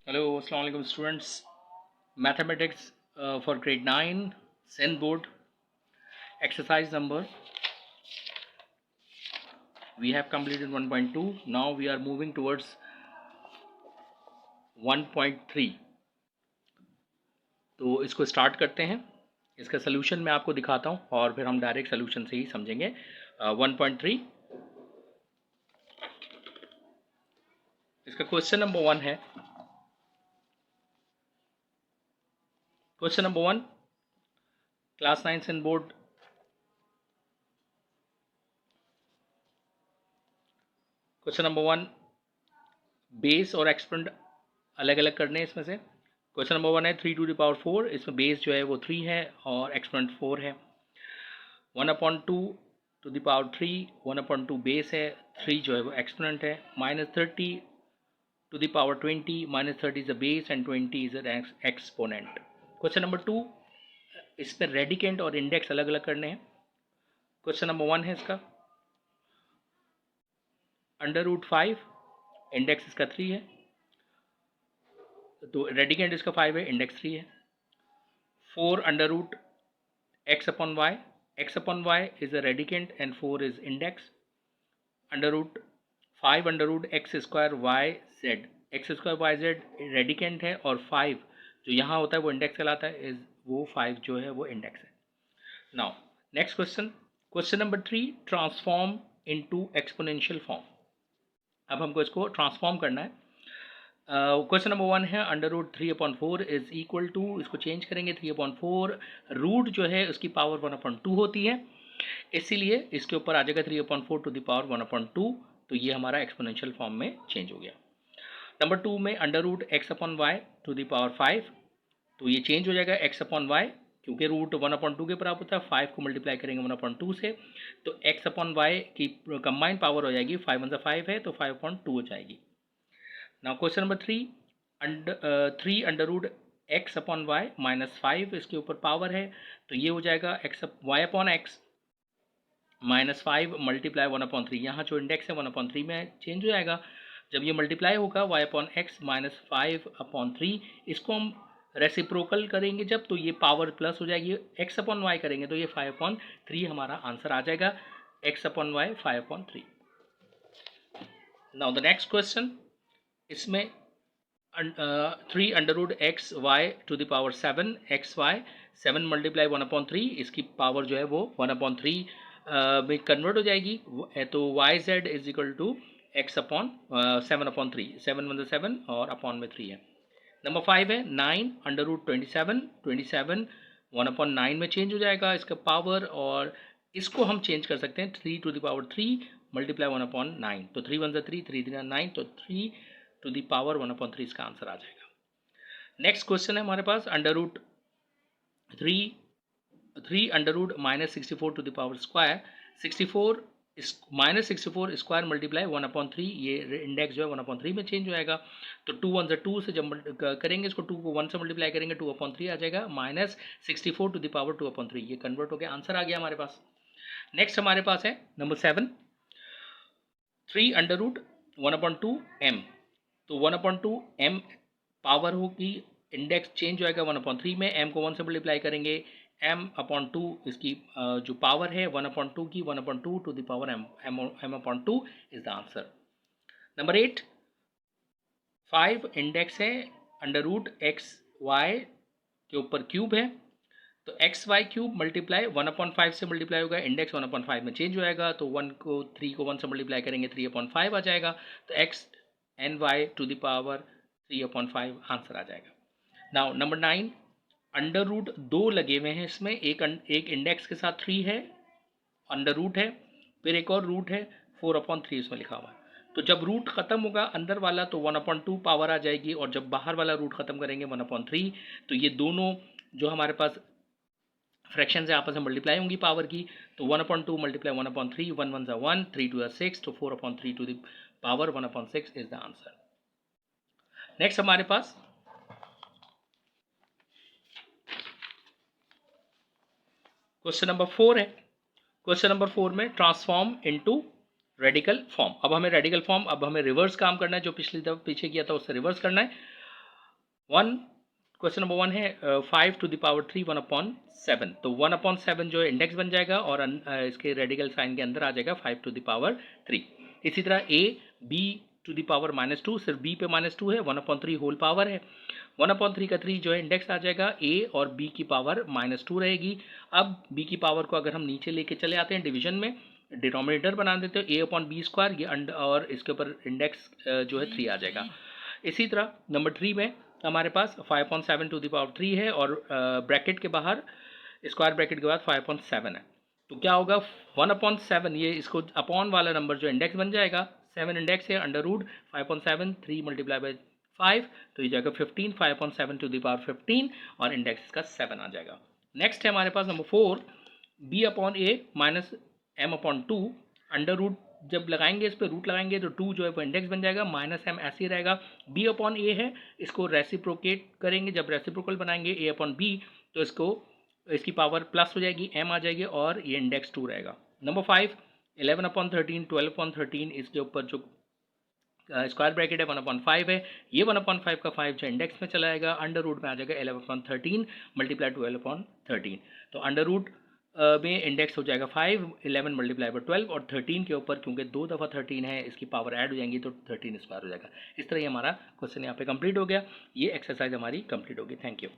Hello अस्सलाम वालेकुम students. Mathematics for grade 9 Sen board exercise number we have completed 1.2. now we are moving towards 1.3. तो इसको start करते हैं। इसका सलूशन मैं आपको दिखाता हूँ और फिर हम डायरेक्ट सलूशन से ही समझेंगे। 1.3 इसका क्वेश्चन नंबर 1 है। Question number 1 class 9 Sen board question number 1 base और एक्सपेंड अलग अलग करने हैं इसमें से। क्वेश्चन नंबर 1 है 3⁴, इसमें बेस जो है वो 3 है और एक्सपेंड 4 है। 1/2⁵ 1/2 बेस है, 3 जो है वो एक्सपोनेंट है। -30⁻20 -30 is a base and 20 is a exponent. Question number 2 इस पर रेडिकेंट और इंडेक्स अलग अलग करने हैं। क्वेश्चन नंबर 1 है इसका √5, इंडेक्स इसका 3 है, तो रेडिकेंट इसका 5 है, इंडेक्स 3 है। 4√x/y, x/y is a radicand and 4 is index. √5√x² x² yz radicand है और 5 जो यहाँ होता है वो इंडेक्स कहलाता है, इज वो 5 जो है वो इंडेक्स है। Now next question, question number 3 transform into exponential form. अब हमको इसको ट्रांसफॉर्म करना है। क्वेश्चन नंबर 1 है √3/4 इज इक्वल टू, इसको चेंज करेंगे 3/4, रूट जो है उसकी पावर 1/2 होती है, इसीलिए इसके ऊपर आ जाएगा 3/4 टू द पावर 1/2, तो ये हमारा एक्सपोनेंशियल फॉर्म में चेंज हो गया। नंबर 2 में √x/y टू द पावर 5, तो ये चेंज हो जाएगा x/y, क्योंकि रूट 1/2 के बराबर होता है, 5 को मल्टीप्लाई करेंगे 1/2 से, तो x/y की कंबाइंड पावर हो जाएगी 5 × 5 है तो 5/2 हो जाएगी। नाउ क्वेश्चन नंबर 3 3√x/y -5 इसके ऊपर पावर है, तो ये हो जाएगा y/x -5 मल्टीप्लाई 1/3, यहाँ जो इंडेक्स है 1/3 में चेंज हो जाएगा। जब ये मल्टीप्लाई होगा y/x -5/3, इसको हम रेसिप्रोकल करेंगे जब, तो ये पावर प्लस हो जाएगी। x/y करेंगे तो ये 5/3 हमारा आंसर आ जाएगा, x/y 5/3। Now the next question, इसमें 3√xy to the power 7 xy 7 multiply 1/3, इसकी पावर जो है वो 1/3 में कन्वर्ट हो जाएगी, तो yz is equal to x/7/3, 7 × 7 और अपॉन में 3 है। नंबर 5 है 9√27, 27 1/9 में चेंज हो जाएगा इसका पावर, और इसको हम चेंज कर सकते हैं 3 टू द पावर 3 मल्टीप्लाई 1/9, तो 3 × 1 = 3, 3 × 9, तो 3 टू द पावर 1/3 इसका आंसर आ जाएगा। नेक्स्ट क्वेश्चन है हमारे पास √3 -64 to the power square, 64 -64 square multiply 1/3, ये इंडेक्स जो है 1/3 में चेंज हो जाएगा, तो 2 × 1 = 2 से जब करेंगे इसको, 2 को 1 से मल्टीप्लाई करेंगे 2/3 आ जाएगा, -64 टू द पावर 2/3, ये कन्वर्ट होकर आंसर आ गया हमारे पास। नेक्स्ट हमारे पास है नंबर 7 3√1/2m, तो 1/2 m पावर होगी, इंडेक्स चेंज हो जाएगा 1/3 में, m को 1 से मल्टीप्लाई करेंगे, m/2 इसकी जो पावर है 1/2 की, 1/2 to the power m/2 is the answer. Number 8 5 index है, √xy के ऊपर क्यूब है, तो x/3 मल्टीप्लाई 1/5 से मल्टीप्लाई होगा, इंडेक्स 1/5 में चेंज हो जाएगा, तो 3 को 1 से मल्टीप्लाई करेंगे 3/5 आ जाएगा, तो x/y to the power 3/5 answer आ जाएगा। नाउ नंबर 9 √2 लगे हुए हैं इसमें, एक इंडेक्स के साथ 3 है, अंडर रूट है, फिर एक और रूट है 4/3 इसमें लिखा हुआ है, तो जब रूट खत्म होगा अंदर वाला तो 1/2 पावर आ जाएगी, और जब बाहर वाला रूट खत्म करेंगे 1/3, तो ये दोनों जो हमारे पास फ्रैक्शन से आपस में मल्टीप्लाई होंगी पावर की, तो 1/2 मल्टीप्लाई 1/3, 1 1 = 1, 3 2 = 6, तो 4/3 to the power 1/6 is the answer. Next हमारे पास क्वेश्चन नंबर 4 है। क्वेश्चन नंबर 4 में ट्रांसफॉर्म इनटू रेडिकल फॉर्म। अब हमें रेडिकल फॉर्म, अब हमें रिवर्स काम करना है, जो पिछली दफा पीछे किया था उससे रिवर्स करना है। वन क्वेश्चन नंबर 1 है 5 टू द पावर 3 1/7, तो 1/7 जो है इंडेक्स बन जाएगा और इसके रेडिकल साइन के अंदर आ जाएगा 5 टू द पावर 3। इसी तरह a b to the power -2, सिर्फ b पे -2 है, 1/3 होल पावर है, 1/3 का 3 जो है इंडेक्स आ जाएगा, a और b की पावर -2 रहेगी। अब b की पावर को अगर हम नीचे लेके चले आते हैं डिवीजन में, डिनोमिनेटर बना देते हो a/b² ये और इसके ऊपर इंडेक्स जो है 3 आ जाएगा। इसी तरह नंबर 3 में हमारे पास 5/7 टू द पावर 3 है और ब्रैकेट के बाहर स्क्वायर ब्रैकेट के बाद 5/7 है, तो क्या होगा 1/7 ये इसको अपॉन वाला नंबर जो इंडेक्स बन जाएगा, 7 इंडेक्स है, अंडर रूट 5/7 3 मल्टीप्लाई बाई 5 तो ये जाएगा 15, 5/7 टू द पावर 15 और इंडेक्स इसका 7 आ जाएगा। नेक्स्ट है हमारे पास number 4 b/a minus m/2 under root, जब लगाएंगे इस पर रूट लगाएंगे तो 2 जो है वो इंडेक्स बन जाएगा, -m ऐसे ही रहेगा, b/a है, इसको रेसिप्रोकेट करेंगे, जब रेसिप्रोकल बनाएंगे a/b तो इसको इसकी पावर प्लस हो जाएगी, m आ जाएगी और ये इंडेक्स 2 रहेगा। नंबर 5 11/13 12/13 इसके ऊपर जो स्क्वायर ब्रैकेट है 1/5 है, ये 1/5 का 5 जो इंडेक्स में चला जाएगा, अंडर रूट में आ जाएगा 11/13 मल्टीप्लाई 12/13, तो अंडर रूट में इंडेक्स हो जाएगा 5, 11 मल्टीप्लाई बाई 12 और 13 के ऊपर क्योंकि 2 दफ़ा 13 है इसकी पावर ऐड हो जाएंगी तो 13 स्क्वायर हो जाएगा। इस तरह ये हमारा क्वेश्चन यहाँ पे कंप्लीट हो गया, ये एक्सरसाइज हमारी कंप्लीट होगी। Thank you.